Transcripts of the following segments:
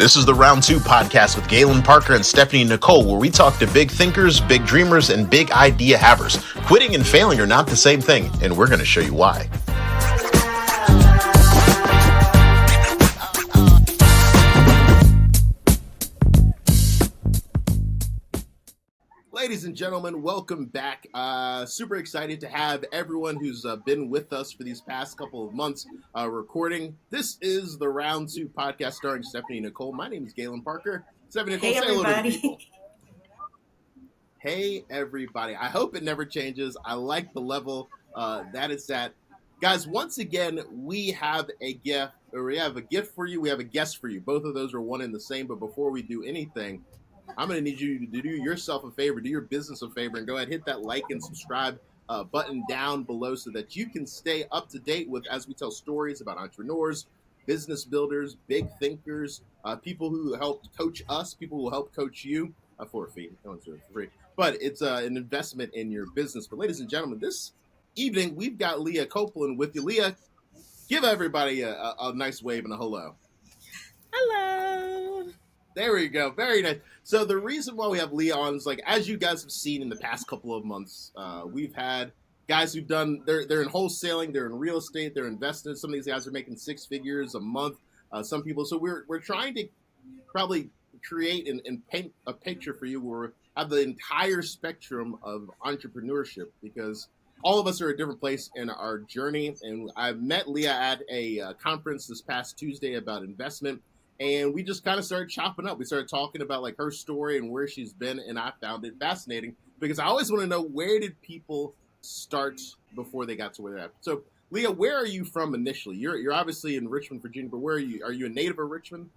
This is the Round 2 podcast with Galen Parker and Stephanie Nicole, where we talk to big thinkers, big dreamers, and big idea havers. Quitting and failing are not the same thing, and we're going to show you why. Ladies and gentlemen, welcome back. Super excited to have everyone who's been with us for these past couple of months recording. This is the Round 2 podcast starring Stephanie Nicole. My name is Galen Parker. Stephanie Nicole, hey, say hello to the everybody. people. Hey, everybody. I hope it never changes. I like the level that it's at. Guys, once again, we have a gift, or we have a gift for you. We have a guest for you. Both of those are one and the same, but before we do anything, I'm going to need you to do yourself a favor, do your business a favor, and go ahead, hit that like and subscribe button down below so that you can stay up to date with, as we tell stories about entrepreneurs, business builders, big thinkers, people who helped coach us, people who help coach you for a fee. No one's doing it for free, but it's an investment in your business. But ladies and gentlemen, this evening, we've got Leah Copeland with you. Leah, give everybody a nice wave and a hello. Hello. There we go. Very nice. So the reason why we have Leah on is, like, as you guys have seen in the past couple of months, we've had guys who've done, they're in wholesaling, they're in real estate, they're invested. Some of these guys are making six figures a month. Some people. So we're trying to probably create and paint a picture for you where we have the entire spectrum of entrepreneurship, because all of us are at a different place in our journey. And I met Leah at a conference this past Tuesday about investment. And we just kind of started chopping up. We started talking about, like, her story and where she's been, and I found it fascinating because I always want to know, where did people start before they got to where they're at? So, Leah, where are you from initially? You're obviously in Richmond, Virginia, but where are you? Are you a native of Richmond?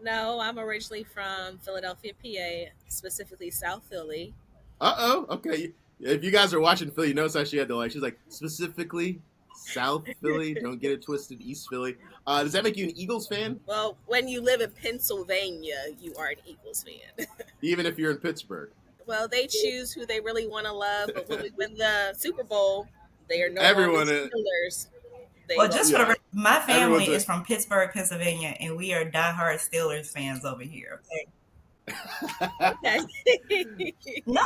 No, I'm originally from Philadelphia, PA, specifically South Philly. Okay. If you guys are watching Philly, you notice how she had the, like, she's like, specifically South Philly. Don't get it twisted. East Philly. Does that make you an Eagles fan? Well, when you live in Pennsylvania, you are an Eagles fan. Even if you're in Pittsburgh? Well, they choose who they really want to love, but when we win the Super Bowl, they are no Everyone longer Steelers. Well, just for the record, my family is from Pittsburgh, Pennsylvania, and we are diehard Steelers fans over here. Okay. No.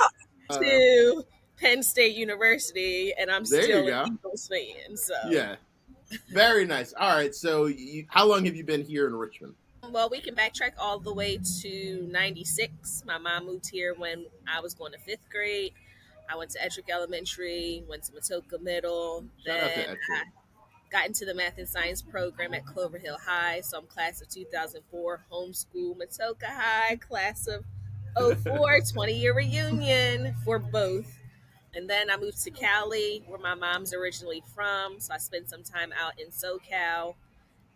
To Penn State University, and I'm There still you an go. Eagles fan. So Yeah. Very nice. All right. So how long have you been here in Richmond? Well, we can backtrack all the way to 96. My mom moved here when I was going to fifth grade. I went to Ettrick Elementary, went to Matoka Middle. Shout out to Then Ettrick. I got into the math and science program at Clover Hill High. So I'm class of 2004, homeschool Matoka High, class of 04, 20-year reunion for both. And then I moved to Cali, where my mom's originally from. So I spent some time out in SoCal.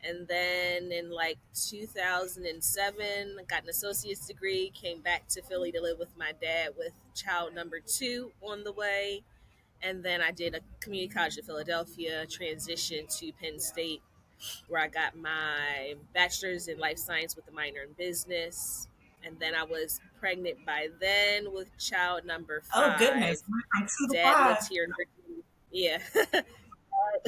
And then in like 2007, I got an associate's degree, came back to Philly to live with my dad with child number 2 on the way. And then I did a community college in Philadelphia, transitioned to Penn State, where I got my bachelor's in life science with a minor in business. And then I was pregnant by then with child number 5. Oh, goodness. From 2 to Dad 5. lived here in Virginia. Yeah.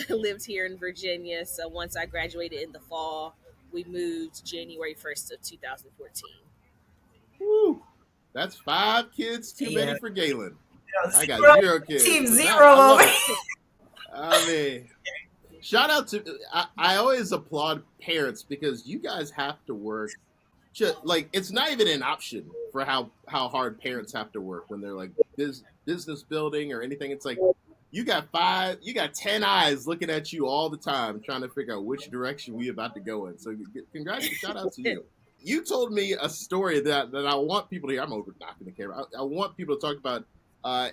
Lived here in Virginia. So once I graduated in the fall, we moved January 1st of 2014. Woo. That's 5 kids too many for Galen. I got 0 kids. Team 0 I over. I mean, shout out to, I always applaud parents, because you guys have to work. Like, it's not even an option for how hard parents have to work when they're like business building or anything. It's like, you got 10 eyes looking at you all the time, trying to figure out which direction we about to go in. So congratulations, shout out to you. You told me a story that I want people to hear. I'm over knocking the camera. I want people to talk about.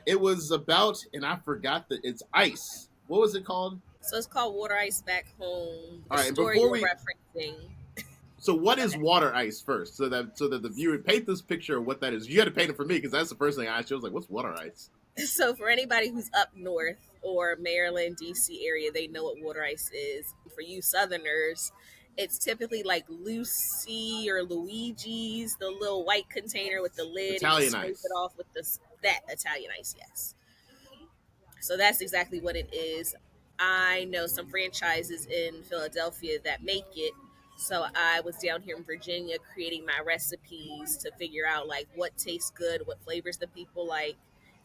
It was about, and I forgot that it's ice. What was it called? So it's called Water Ice Back Home. The All right, story before you're we- referencing. So what is water ice first, so that the viewer paint this picture of what that is. You had to paint it for me, because that's the first thing I asked you. I was like, "What's water ice?" So for anybody who's up north or Maryland, DC area, they know what water ice is. For you Southerners, it's typically like Lucy or Luigi's, the little white container with the lid. Italian and you ice. scrape it off with that Italian ice, yes. So that's exactly what it is. I know some franchises in Philadelphia that make it. So I was down here in Virginia creating my recipes to figure out like what tastes good, what flavors the people like,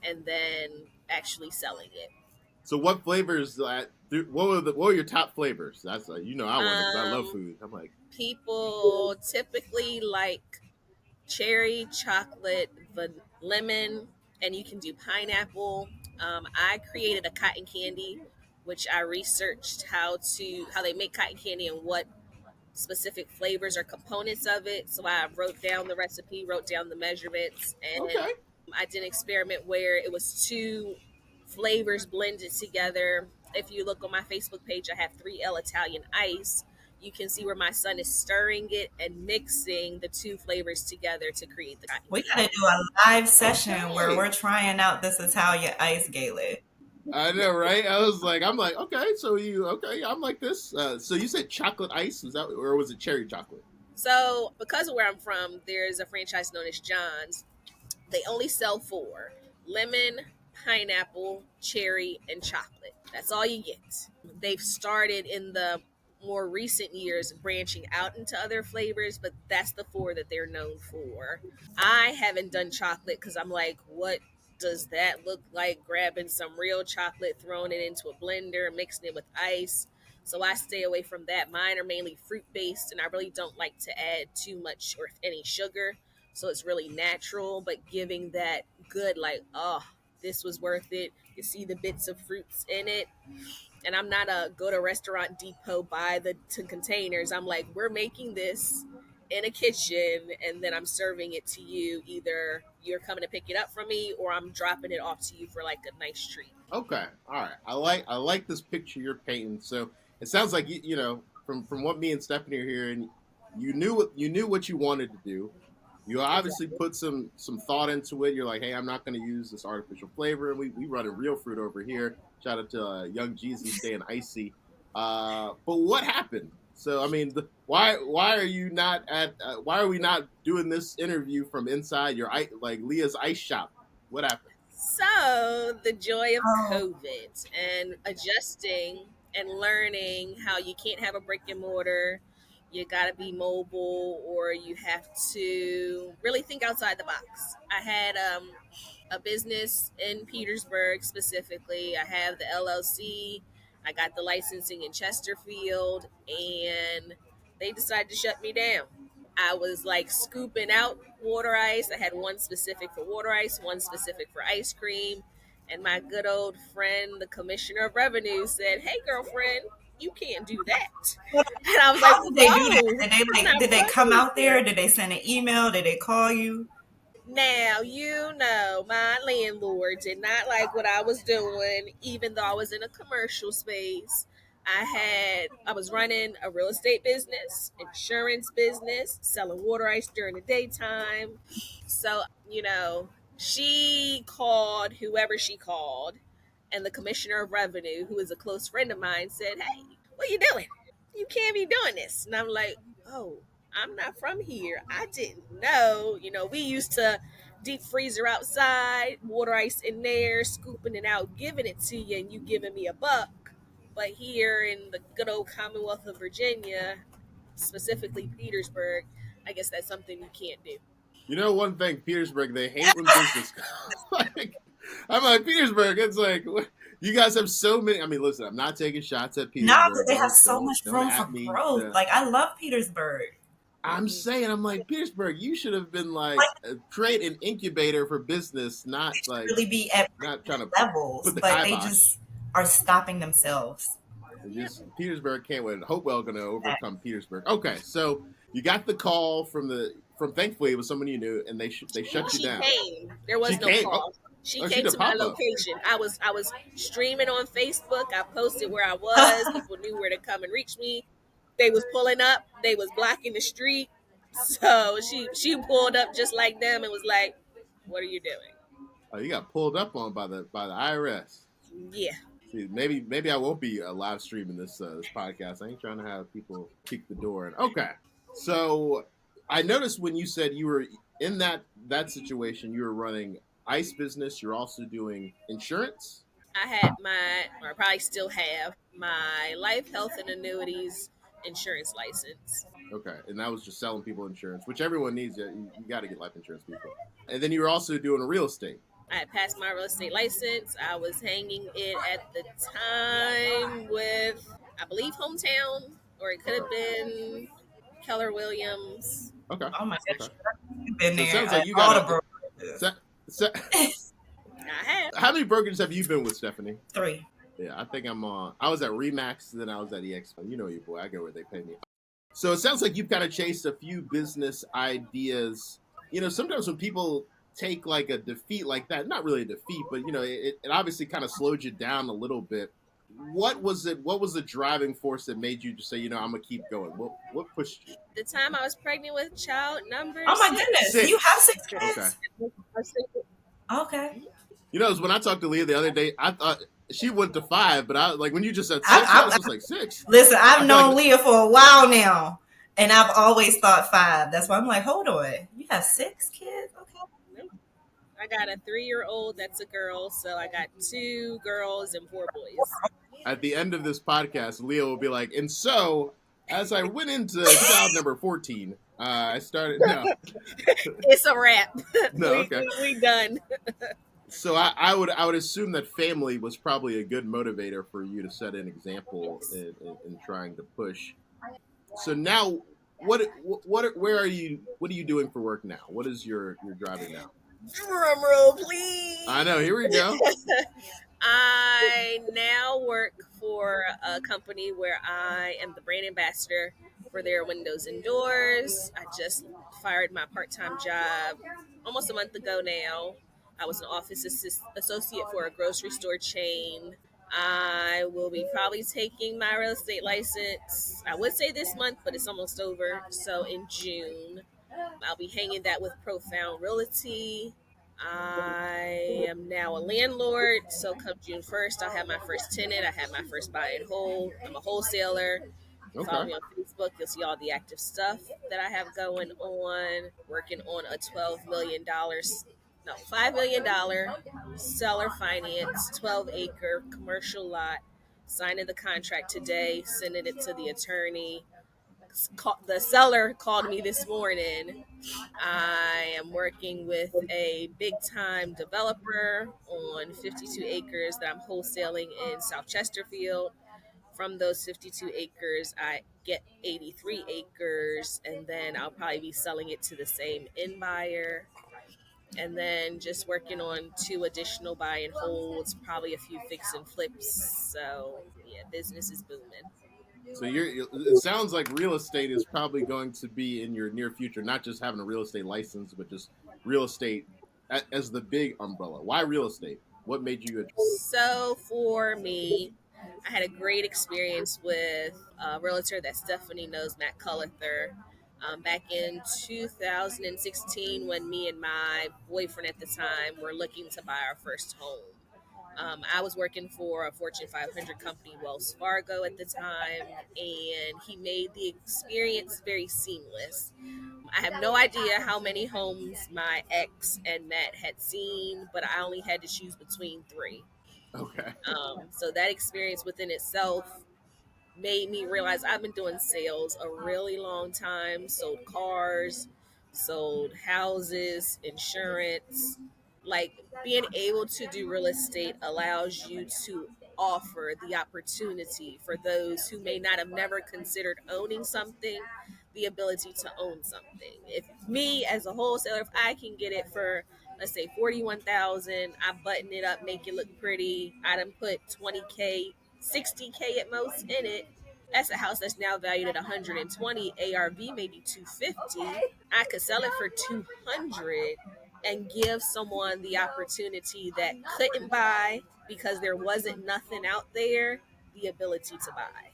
and then actually selling it. So what flavors? What were your top flavors? That's I wonder because I love Um, food. I'm like, People typically like cherry, chocolate, lemon, and you can do pineapple. I created a cotton candy, which I researched how they make cotton candy and what specific flavors or components of it. So I wrote down the recipe, wrote down the measurements, and okay, I did an experiment where it was two flavors blended together. If you look on my Facebook page, I have 3L Italian ice. You can see where my son is stirring it and mixing the two flavors together to create the cotton We candy. gotta do a live session where okay. we're trying out this Italian ice gala. I know, right? I'm like, okay, so I'm like this. So you said chocolate ice, was that, or was it cherry chocolate? So, because of where I'm from, there's a franchise known as John's. They only sell four: lemon, pineapple, cherry, and chocolate. That's all you get. They've started in the more recent years branching out into other flavors, but that's the four that they're known for. I haven't done chocolate because I'm like, what does that look like? Grabbing some real chocolate, throwing it into a blender, mixing it with ice. So I stay away from that. Mine are mainly fruit based, and I really don't like to add too much or any sugar. So it's really natural, but giving that good, like, oh, this was worth it. You see the bits of fruits in it, and I'm not a go to restaurant depot buy the containers. I'm like, we're making this in a kitchen, and then I'm serving it to you. Either you're coming to pick it up from me, or I'm dropping it off to you for like a nice treat. Okay, all right. I like this picture you're painting. So it sounds like from what me and Stephanie are hearing, you knew what you wanted to do. You obviously Exactly. put some thought into it. You're like, hey, I'm not going to use this artificial flavor. And we run a real fruit over here. Shout out to Young Jeezy staying icy. But what happened? So I mean, why are you not at? Why are we not doing this interview from inside your like Leah's ice shop? What happened? So, the joy of Oh, COVID and adjusting and learning how you can't have a brick and mortar, you got to be mobile, or you have to really think outside the box. I had a business in Petersburg specifically. I have the LLC. I got the licensing in Chesterfield, and they decided to shut me down. I was like scooping out water ice. I had one specific for water ice, one specific for ice cream. And my good old friend, the commissioner of revenue, said, "Hey, girlfriend, you can't do that." And I was like, how did they do that? "No, Did they I'm not did they from come out here." there? Did they send an email? Did they call you? Now, my landlord did not like what I was doing, even though I was in a commercial space. I was running a real estate business, insurance business, selling water ice during the daytime. So, she called whoever she called, and the commissioner of revenue, who is a close friend of mine, said, "Hey, what are you doing? You can't be doing this." And I'm like, "Oh, I'm not from here. I didn't know." We used to deep freezer outside, water ice in there, scooping it out, giving it to you, and you giving me a buck. But here in the good old Commonwealth of Virginia, specifically Petersburg, I guess that's something you can't do. You know one thing, Petersburg, they hate when business like I'm like Petersburg, it's like you guys have so many. I mean, listen, I'm not taking shots at No, but Petersburg. they have Don't so don't much don't room for at me. growth. Like I love Petersburg. I'm Mhm. saying, I'm like Petersburg, you should have been like Like create an incubator for business, they not should like really be at not trying to levels, put the but they kibosh. just are stopping themselves. Just Petersburg can't win. Hopewell going to overcome Petersburg. Okay, so you got the call from thankfully it was someone you knew, and they shut you She down. came. There She was no came. Oh, call. She oh, she came did to my pop up. location. I was streaming on Facebook. I posted where I was. People knew where to come and reach me. They was pulling up. They was blocking the street. So she pulled up just like them and was like, "What are you doing?" Oh, you got pulled up on by the IRS. Yeah. See, maybe I won't be live streaming this podcast. I ain't trying to have people kick the door in. Okay, so I noticed when you said you were in that situation, you were running ice business. You're also doing insurance. I had or I probably still have my life, health, and annuities insurance license. Okay, and that was just selling people insurance, which everyone needs. You got to get life insurance, people. And then you were also doing real estate. I had passed my real estate license. I was hanging it at the time with, I believe, Hometown, or it could have been Keller Williams. Okay. Oh my gosh, Okay. you've been So it there. sounds like you All got the so, I have. how many brokerages have you been with, Stephanie? 3. Yeah, I think I'm on. I was at Remax, then I was at EX. You know your boy. I go where they pay me. So it sounds like you've kind of chased a few business ideas. You know, sometimes when people take like a defeat like that, not really a defeat, but you know, it obviously kind of slowed you down a little bit. What was it? What was the driving force that made you just say, you know, I'm gonna keep going? What pushed you? The time I was pregnant with child number Oh my 6. goodness, 6. you have 6 Okay. kids. Okay. You know, when I talked to Leah the other day, I thought she went to 5, but I like when you just said 6, I was just like 6. Listen, I've known like, Leah for a while now, and I've always thought 5. That's why I'm like, hold on, you have 6 kids? Okay. I got a 3-year-old that's a girl, so I got 2 girls and 4 boys. At the end of this podcast, Leah will be like, and so as I went into child number 14, I started. No, It's a wrap. No, okay. We done. So I would assume that family was probably a good motivator for you to set an example in trying to push. So now, where are you? What are you doing for work now? What is your driving now? Drum roll, please. I know. Here we go. I now work for a company where I am the brand ambassador for their windows and doors. I just fired my part-time job almost a month ago now. I was an office associate for a grocery store chain. I will be probably taking my real estate license. I would say this month, but it's almost over. So in June, I'll be hanging that with Profound Realty. I am now a landlord, so come June 1st, I'll have my first tenant. I have my first buy and hold. I'm a wholesaler. Follow me on Facebook. You'll see all the active stuff that I have going on. Working on a $5 million seller finance, 12-acre commercial lot. Signing the contract today, sending it to the attorney. The seller called me this morning. I am working with a big-time developer on 52 acres that I'm wholesaling in South Chesterfield. From those 52 acres, I get 83 acres, and then I'll probably be selling it to the same end buyer. And then just working on 2 additional buy and holds, probably a few fix and flips. So, yeah, business is booming. So it sounds like real estate is probably going to be in your near future, not just having a real estate license, but just real estate as the big umbrella. Why real estate? What made you interested? So for me, I had a great experience with a realtor that Stephanie knows, Matt Cullither, back in 2016 when me and my boyfriend at the time were looking to buy our first home. I was working for a Fortune 500 company, Wells Fargo, at the time, and he made the experience very seamless. I have no idea how many homes my ex and Matt had seen, but I only had to choose between 3. Okay. So that experience within itself made me realize I've been doing sales a really long time, sold cars, sold houses, insurance. Like, being able to do real estate allows you to offer the opportunity for those who may not have never considered owning something, the ability to own something. If me as a wholesaler, if I can get it for, let's say, 41,000, I button it up, make it look pretty, I done put 20K, 60K at most in it. That's a house that's now valued at 120, ARV maybe 250. I could sell it for 200 and give someone the opportunity that couldn't buy because there wasn't nothing out there, the ability to buy.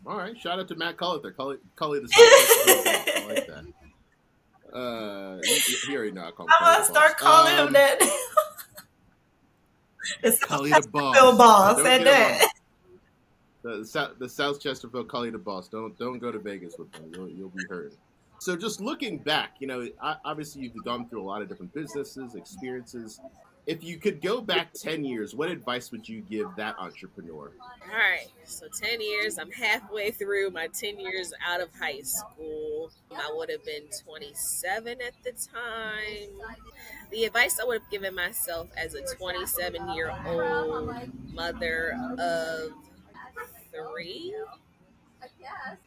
All right. Shout out to Matt Cullither. Cully the boss. I like that. He already know I call him. I'm gonna start calling him that. Cully the boss. Bill Boss said that. The South Chesterfield Cully the boss. Don't go to Vegas with them. You'll be hurting. So just looking back, you know, obviously you've gone through a lot of different businesses, experiences. If you could go back 10 years, what advice would you give that entrepreneur? All right, so 10 years, I'm halfway through my 10 years out of high school. school. I would have been 27 at the time. The advice I would have given myself as a 27-year-old mother of three,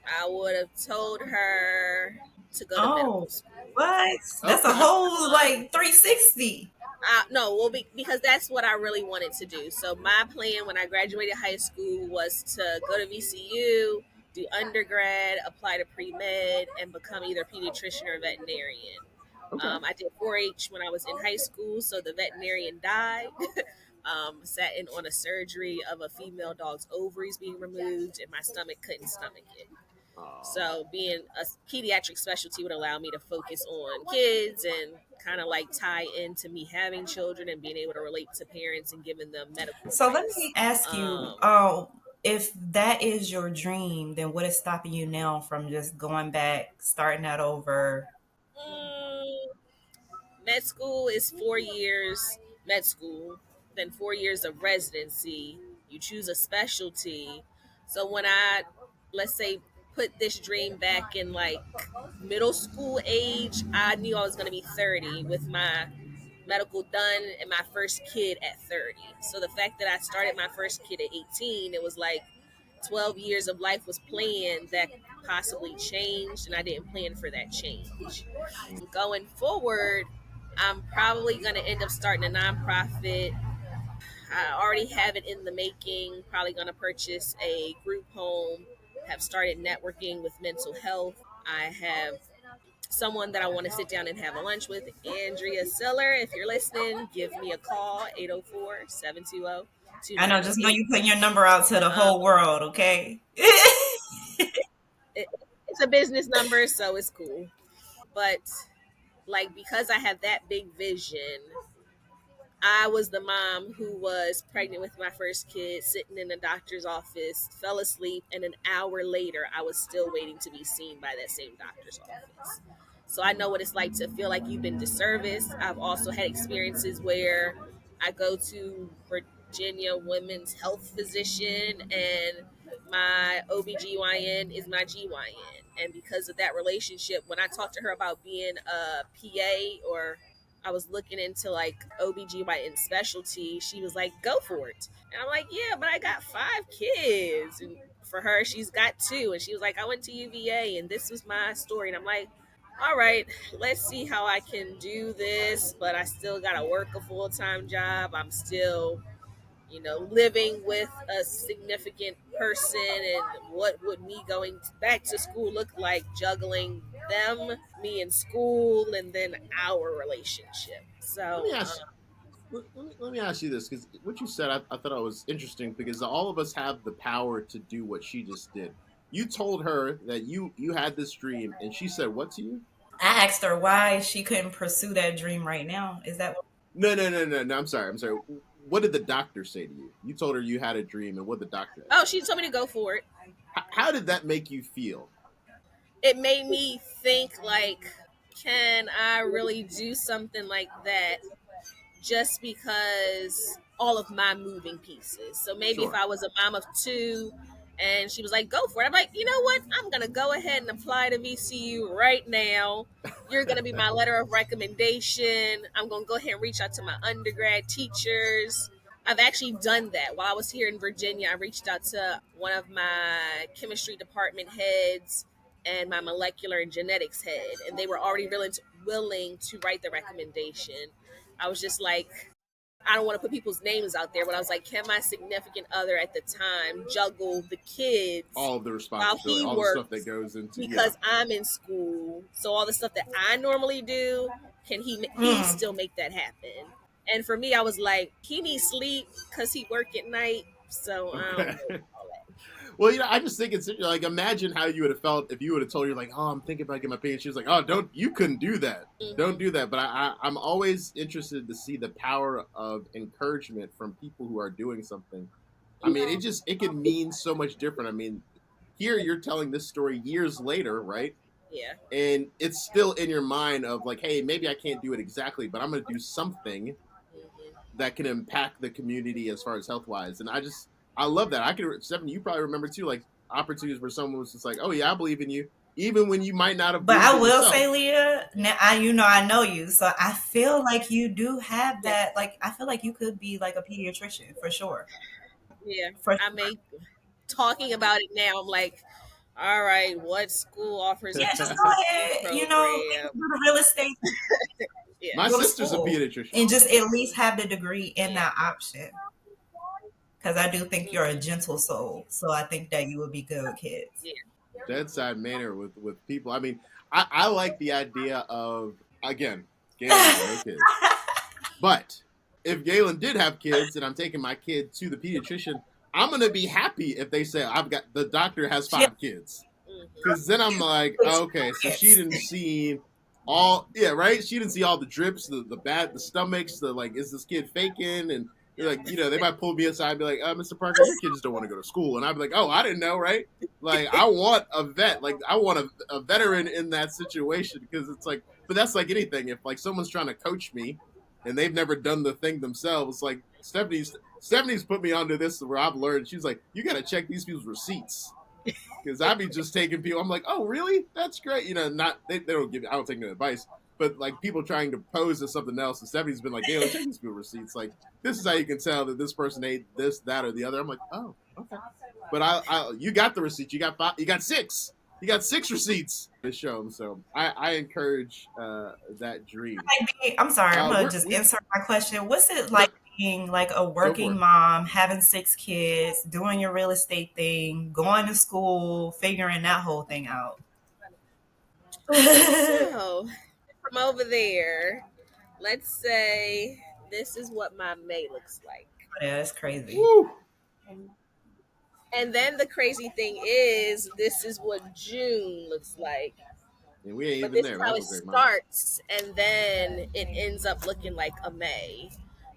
I would have told her to go to medical Oh, school. what? That's a Okay. whole like 360. No, well, because that's what I really wanted to do. So my plan when I graduated high school was to go to VCU, do undergrad, apply to pre med, and become either pediatrician or veterinarian. Okay. I did 4-H when I was in high school, so the veterinarian died. Sat in on a surgery of a female dog's ovaries being removed, and my stomach couldn't stomach it. So being a pediatric specialty would allow me to focus on kids and kind of like tie into me having children and being able to relate to parents and giving them medical So let advice. me ask you, Um, if that is your dream, then what is stopping you now from just going back, starting that over? mm, Med school is 4 years med school, then 4 years of residency. You choose a specialty. So when I, let's say, put this dream back in like middle school age, I knew I was going to be 30 with my medical done and my first kid at 30. So the fact that I started my first kid at 18, it was like 12 years of life was planned that possibly changed, and I didn't plan for that change. Going forward, I'm probably going to end up starting a nonprofit. I already have it in the making, probably going to purchase a group home, have started networking with mental health. I have someone that I want to sit down and have a lunch with, Andrea Siller. If you're listening, give me a call, 804-720-2908. I know, just know you putting your number out to the Um, whole world, okay? it, it's a business number, so it's cool. But like because I have that big vision, I was the mom who was pregnant with my first kid, sitting in the doctor's office, fell asleep, and an hour later, I was still waiting to be seen by that same doctor's office. So I know what it's like to feel like you've been disserviced. I've also had experiences where I go to Virginia Women's Health Physician and my OBGYN is my GYN. And because of that relationship, when I talked to her about being a PA or I was looking into like OBGYN specialty, she was like, go for it. And I'm like, yeah, but I got 5 kids. And for her, she's got 2. And she was like, I went to UVA and this was my story. And I'm like, all right, let's see how I can do this. But I still got to work a full time job. I'm still, living with a significant person. And what would me going back to school look like, juggling them, me in school, and then our relationship? Let So, me ask. Let me ask you this, because what you said, I thought it was interesting, because all of us have the power to do what she just did. You told her that you had this dream, and she said what to you? I asked her why she couldn't pursue that dream right now. Is that No, no, no, no, no. I'm sorry. I'm sorry. What did the doctor say to you? You told her you had a dream, and what did the doctor oh, say? she told me to go for it. How did that make you feel? It made me think, like, can I really do something like that just because all of my moving pieces? So maybe if Sure. I was a mom of 2 and she was like, go for it, I'm like, you know what? I'm going to go ahead and apply to VCU right now. You're going to be my letter of recommendation. I'm going to go ahead and reach out to my undergrad teachers. I've actually done that. While I was here in Virginia, I reached out to one of my chemistry department heads and my molecular and genetics head, and they were already willing to write the recommendation. I was just like, I don't want to put people's names out there, but I was like, can my significant other at the time juggle the kids All of the while responsibility, he all the stuff that works goes into, yeah. because I'm in school? So all the stuff that I normally do, can he mm. still make that happen? And for me, I was like, he needs sleep because he work at night. So I don't Okay. know all that. Well, I just think it's like, imagine how you would have felt if you would have told her, like, oh, I'm thinking about getting my opinion. She was like, oh, don't, you couldn't do that. Don't Mm-hmm. do that. But I'm always interested to see the power of encouragement from people who are doing something. I mean, it can mean so much different. I mean, here you're telling this story years later, right? Yeah. And it's still in your mind of like, hey, maybe I can't do it exactly, but I'm going to do something Mm-hmm. that can impact the community as far as health wise. And I love that. I can, Stephanie, you probably remember too, like opportunities where someone was just like, oh yeah, I believe in you, even when you might not have But believed I it will yourself. say, Leah, now I know you, so I feel like you do have Yeah, that. Like, I feel like you could be like a pediatrician for sure. yeah. For I sure. may talking about it now. I'm like, all right, what school offers a Yeah, just go PhD ahead. You know, program? maybe do the real estate, Yeah, My go to sister's a school, pediatrician. and just at least have the degree in yeah. that option. Because I do think you're a Hmm. gentle soul, so I think that you would be good with kids. Yeah. Bedside manner with people. I mean, I like the idea of, again, Galen and I, no kids. But if Galen did have kids and I'm taking my kid to the pediatrician, I'm gonna be happy if they say I've got the doctor has She has 5 kids. Hmm. Because then I'm like, okay, so she experience. didn't see all, yeah, right? She didn't see all the drips, the stomachs, the like, is this kid faking? And like, they might pull me aside and be like, Mr. Parker, your kids don't want to go to school. And I'd be like, oh, I didn't know, right? Like, I want a vet, like, I want a veteran in that situation because it's like, but that's like anything. If like someone's trying to coach me and they've never done the thing themselves, like Stephanie's put me onto this where I've learned. She's like, you got to check these people's receipts because I'd be just taking people. I'm like, oh, really? That's great. Not they don't give. I don't take no advice, but like people trying to pose as something else. And Stephanie's been like, Galen, check these people receipts. Like this is how you can tell that this person ate this, that, or the other. I'm like, oh, okay. But you got the receipt. You got 5. You got 6. You got 6 receipts to show them. So I encourage that dream. I'm sorry, I'm gonna just We insert my question. What's it no, like being like a go for working it. mom, having 6 kids, doing your real estate thing, going to school, figuring that whole thing out? So from over there, let's say this is what my May looks like. Yeah, that's crazy. Woo! And then the crazy thing is, this is what June looks like. And we ain't But even this there. is We how have it a great mom. starts, and then it ends up looking like a May.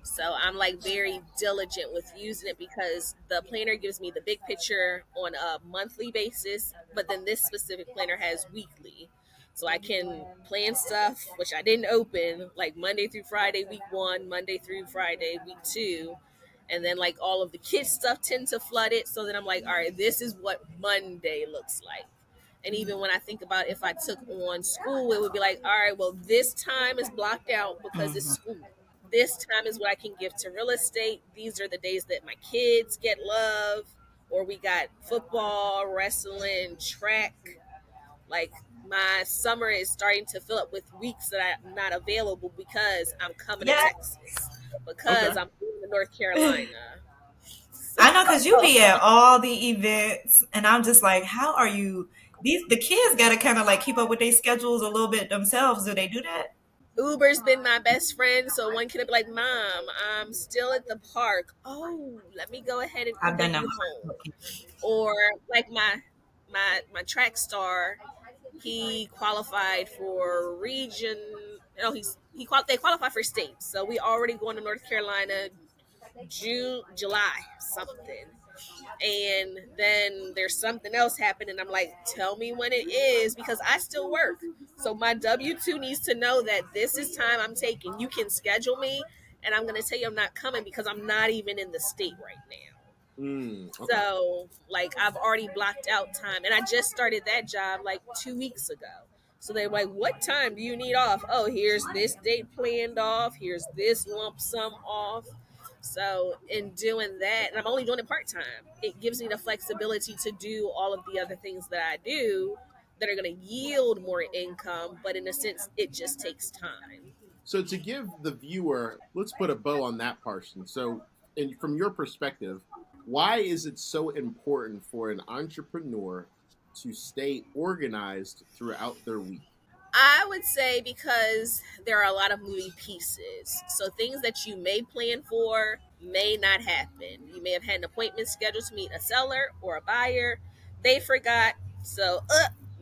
So I'm like very diligent with using it because the planner gives me the big picture on a monthly basis, but then this specific planner has weekly. So I can plan stuff, which I didn't open, like Monday through Friday, week 1, Monday through Friday, week 2. And then like all of the kids stuff tend to flood it. So then I'm like, all right, this is what Monday looks like. And even when I think about if I took on school, it would be like, all right, well, this time is blocked out because it's Hmm. school. This time is what I can give to real estate. These are the days that my kids get love, or we got football, wrestling, track. Like my summer is starting to fill up with weeks that I'm not available because I'm coming to Yeah, Texas, Okay. because I'm going to North Carolina. So, I know because you be at all the events, and I'm just like, how are you? The kids got to kind of like keep up with their schedules a little bit themselves. Do they do that? Uber's been my best friend, so one kid would be like, "Mom, I'm still at the park. Oh, let me go ahead and I've Uber done that. you home." Or like my track star, he qualified for region. No, they qualified for states. So we already going to North Carolina, June, July, something. And then there's something else happening. I'm like, tell me when it is because I still work. So my W-2 needs to know that this is time I'm taking. You can schedule me, and I'm going to tell you I'm not coming because I'm not even in the state right now. Okay. So, like, I've already blocked out time, and I just started that job like 2 weeks ago. So they're like, "What time do you need off?" Oh, here's this date planned off. Here's this lump sum off. So, in doing that, and I'm only doing it part time, it gives me the flexibility to do all of the other things that I do that are going to yield more income. But in a sense, it just takes time. So to give the viewer, let's put a bow on that portion. So, from your perspective, why is it so important for an entrepreneur to stay organized throughout their week? I would say because there are a lot of moving pieces. So things that you may plan for may not happen. You may have had an appointment scheduled to meet a seller or a buyer. They forgot. So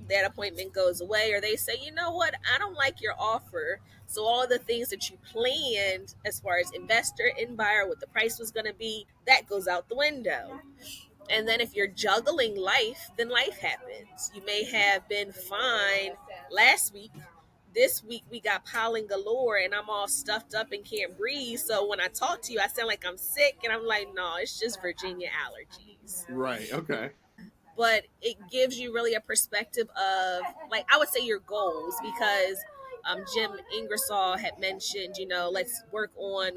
that appointment goes away. Or they say, you know what? I don't like your offer. So all of the things that you planned as far as investor and buyer, what the price was going to be, that goes out the window. And then if you're juggling life, then life happens. You may have been fine last week. This week we got pollen galore and I'm all stuffed up and can't breathe. So when I talk to you, I sound like I'm sick and I'm like, no, it's just Virginia allergies. Right. Okay. but it gives you really a perspective of, like, I would say your goals, because Jim Ingersoll had mentioned, let's work on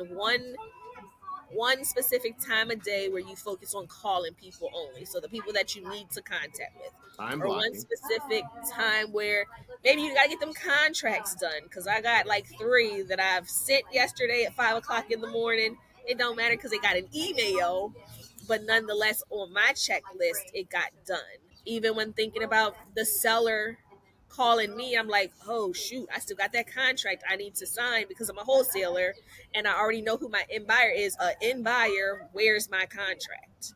one specific time of day where you focus on calling people only. So the people that you need to contact with. Time Or one blocking. specific time where maybe you got to get them contracts done. Because I got like 3 that I've sent yesterday at 5 o'clock in the morning. It don't matter because they got an email, but nonetheless, on my checklist, it got done. Even when thinking about the seller calling me, I'm like, oh shoot, I still got that contract I need to sign because I'm a wholesaler and I already know who my end buyer is. End buyer, where's my contract?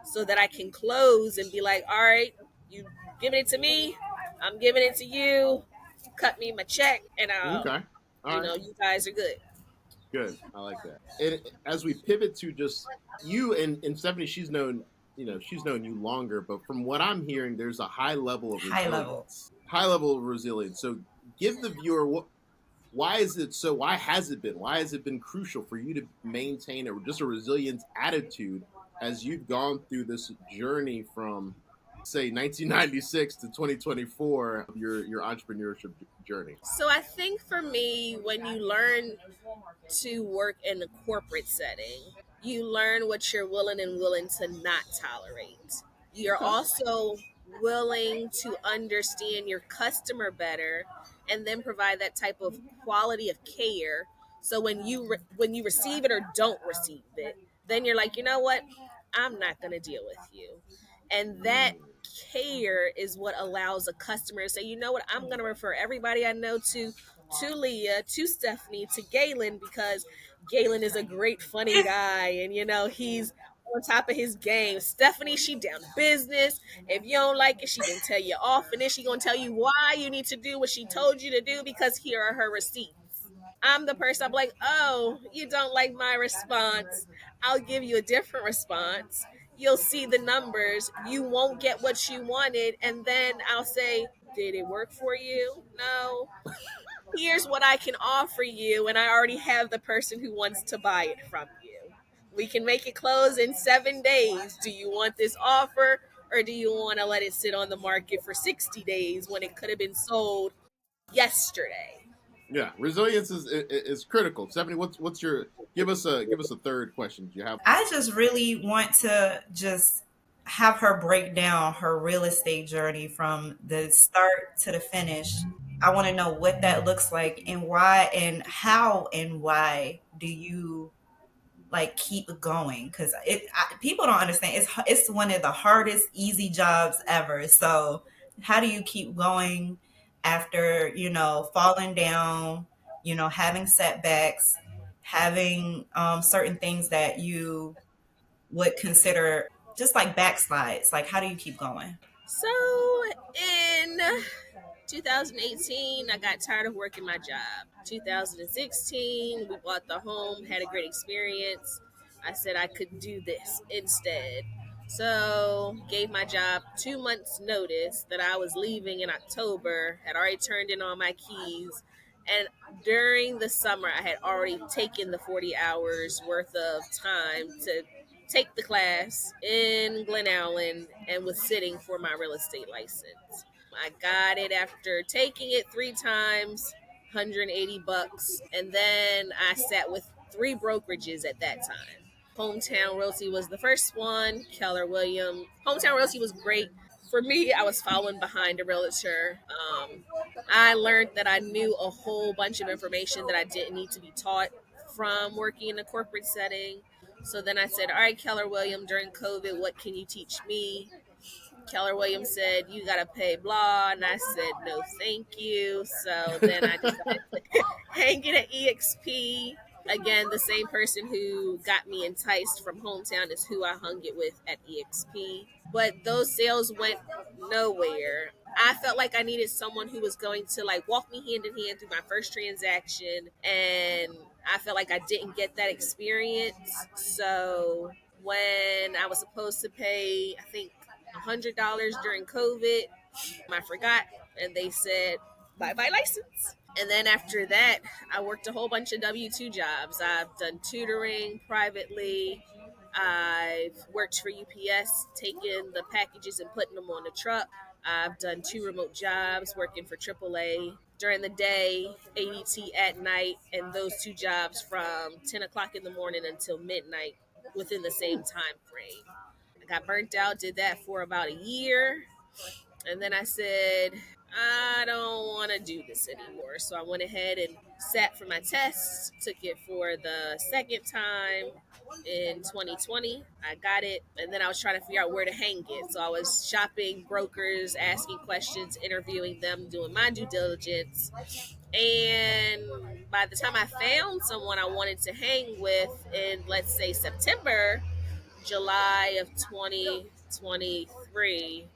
So that I can close and be like, all right, you giving it to me, I'm giving it to you, cut me my check, and Okay. All right. you guys are good. Good. I like that. And as we pivot to just you and Stephanie, she's known you longer, but from what I'm hearing, there's a high level of High level. resilience. High level of resilience. So give the viewer why is it so? Why has it been? Why has it been crucial for you to maintain just a resilient attitude as you've gone through this journey from, say, 1996 to 2024 of your entrepreneurship journey? So I think for me, when you learn to work in a corporate setting, you learn what you're willing to not tolerate. You're Okay. also willing to understand your customer better and then provide that type of quality of care. So when you receive it or don't receive it, then you're like, you know what? I'm not going to deal with you. And that Mm, care is what allows a customer to say, you know what, I'm going to refer everybody I know to Leah, to Stephanie, to Galen, because Galen is a great funny guy and he's on top of his game. Stephanie, she down to business. If you don't like it, she gonna tell you off, and then she gonna tell you why you need to do what she told you to do because here are her receipts. I'm the person, I'm like, oh, you don't like my response. I'll give you a different response. You'll see the numbers. You won't get what you wanted. And then I'll say, did it work for you? No. Here's what I can offer you. And I already have the person who wants to buy it from you. We can make it close in 7 days. Do you want this offer? Or do you want to let it sit on the market for 60 days when it could have been sold yesterday? yeah, resilience is critical. Stephanie, what's your give us a third question? Do you have? I just really want to just have her break down her real estate journey from the start to the finish. I want to know what that looks like and why and how and why do you like keep going because people don't understand it's one of the hardest easy jobs ever. So how do you keep going after falling down, having setbacks, having certain things that you would consider just like backslides? Like how do you keep going? So in 2018, I got tired of working my job. 2016, we bought the home, had a great experience. I said I could do this instead. So, gave my job 2 months' notice that I was leaving in October, had already turned in all my keys. And during the summer, I had already taken the 40 hours worth of time to take the class in Glen Allen and was sitting for my real estate license. I got it after taking it 3 times, $180, and then I sat with 3 brokerages at that time. Hometown Realty was the first one. Keller Williams. Hometown Realty was great. For me, I was following behind a realtor. I learned that I knew a whole bunch of information that I didn't need to be taught from working in a corporate setting. So then I said, all right, Keller Williams, during COVID, what can you teach me? Keller Williams said, you got to pay blah. And I said, no, thank you. So then I decided to hang it at EXP. Again, the same person who got me enticed from Hometown is who I hung it with at EXP. But those sales went nowhere. I felt like I needed someone who was going to like walk me hand in hand through my first transaction. And I felt like I didn't get that experience. So when I was supposed to pay, I think $100 during COVID, I forgot, and they said bye bye license. And then after that, I worked a whole bunch of W 2 jobs. I've done tutoring privately. I've worked for UPS, taking the packages and putting them on the truck. I've done 2 remote jobs working for AAA during the day, ADT at night, and those 2 jobs from 10 o'clock in the morning until midnight within the same time frame. I got burnt out, did that for about a year. And then I said, I don't want to do this anymore. So I went ahead and sat for my tests, took it for the second time in 2020. I got it. And then I was trying to figure out where to hang it. So I was shopping brokers, asking questions, interviewing them, doing my due diligence. And by the time I found someone I wanted to hang with in, let's say, September, July of 2023,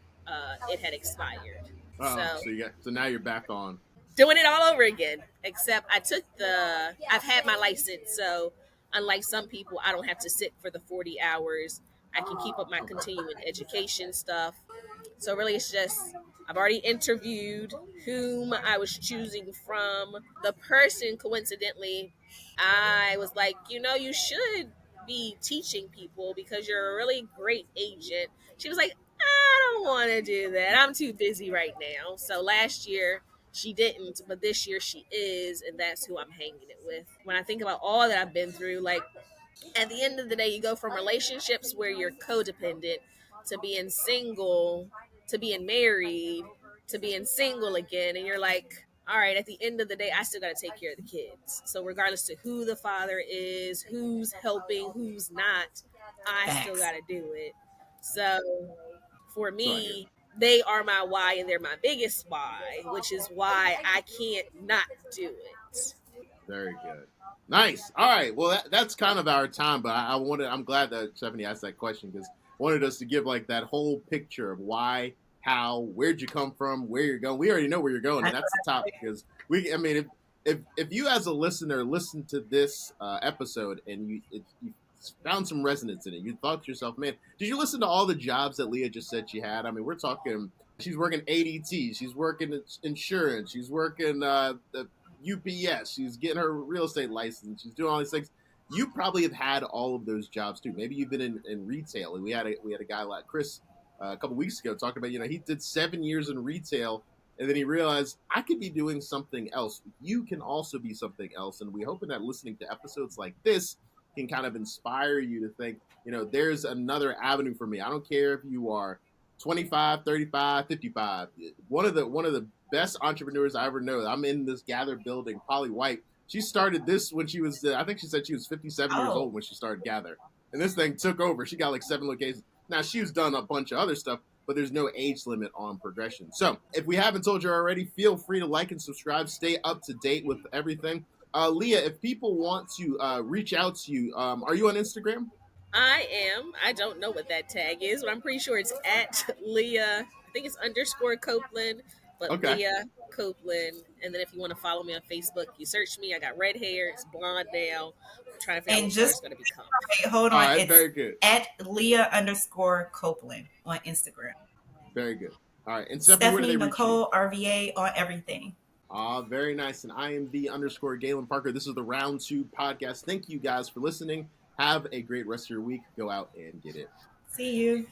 it had expired. Oh, So so now you're back on. doing it all over again. Except I've had my license, so unlike some people, I don't have to sit for the 40 hours. I can keep up my continuing education stuff. So really, it's just I've already interviewed whom I was choosing from. The person, coincidentally, I was like, you should be teaching people because you're a really great agent. She was like, I don't want to do that. I'm too busy right now. So last year she didn't, but this year she is, and that's who I'm hanging it with. When I think about all that I've been through, like at the end of the day, you go from relationships where you're codependent to being single, to being married, to being single again. And you're like, all right, at the end of the day, I still got to take care of the kids. So, regardless of who the father is, who's helping, who's not, I still got to do it. So, for me, they are my why and they're my biggest why, which is why I can't not do it. Very good. Nice. All right. Well, that's kind of our time, but I'm glad that Stephanie asked that question because I wanted us to give like that whole picture of why, how, where'd you come from, where you're going. We already know where you're going, and that's the top because if you as a listener listen to this episode and you found some resonance in it, you thought to yourself, man, did you listen to all the jobs that Leah just said she had? I mean, we're talking, she's working ADT, she's working insurance, she's working the UPS, she's getting her real estate license, she's doing all these things. You probably have had all of those jobs too. Maybe you've been in retail. And we had a guy like Chris a couple weeks ago talking about, he did 7 years in retail and then he realized I could be doing something else. You can also be something else. And we're hoping that listening to episodes like this can kind of inspire you to think, there's another avenue for me. I don't care if you are 25, 35, 55. One of the best entrepreneurs I ever know. I'm in this Gather building, Polly White. She started this when she was, I think she said she was 57 years old when she started Gather. And this thing took over. She got like 7 locations. Now, she's done a bunch of other stuff, but there's no age limit on progression. So if we haven't told you already, feel free to like and subscribe. Stay up to date with everything. Leah, if people want to reach out to you, are you on Instagram? I am. I don't know what that tag is, but I'm pretty sure it's at Leah. I think it's _Copeland, but Okay. Leah Copeland. And then if you want to follow me on Facebook, you search me. I got red hair. It's blonde now. I'm trying to figure out what it's going to become. Wait, hold on. All right, it's very good. At Leah _Copeland on Instagram. Very good. All right. And Stephanie Nicole RVA on everything. Very nice. And I am the _Galen Parker. This is the Round 2 podcast. Thank you guys for listening. Have a great rest of your week. Go out and get it. See you.